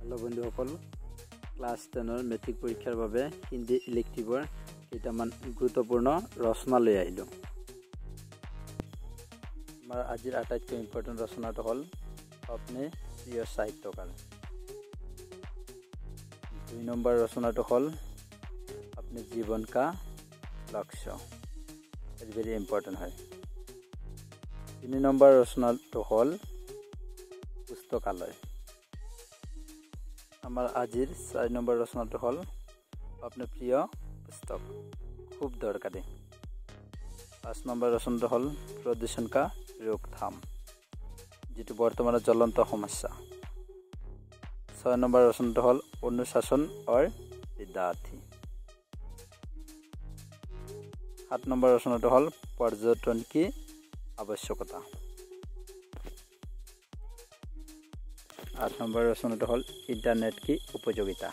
Hello बंधुসকল class 10 metric परीक्षार বাবে हिंदी इलेक्टिवर केटामान गुरुत्वपूर्ण रचना লৈ আহিলো। আমাৰ আজিৰ আটাইতকৈ ইম্পৰ্টেন্ট ৰচনাটো হ'ল अपने प्रिय साहित्यकार। 2 নম্বৰ ৰচনাটো হ'ল अपने जीवन का लक्ष्य। इट्स वेरी इम्पॉर्टेंट है। 3 নম্বৰ ৰচনাটো হ'ল पुस्तकालय। আমাৰ আজিৰ 4 নম্বৰ ৰচনাটো হল अपने प्रिय पुस्तक खूब दरकारी। 5 নম্বৰ ৰচনাটো হল प्रदूषण का रोकथाम যেটো বৰ্তমানে জ্বলন্ত সমস্যা। 6 নম্বৰ ৰচনাটো হল অনুশাসন और विद्यार्थी। 7 নম্বৰ ৰচনাটো হল पर्यटन की आवश्यकता। 8 নম্বৰ ৰচনাটো হল इंटरनेट की उपयोगिता।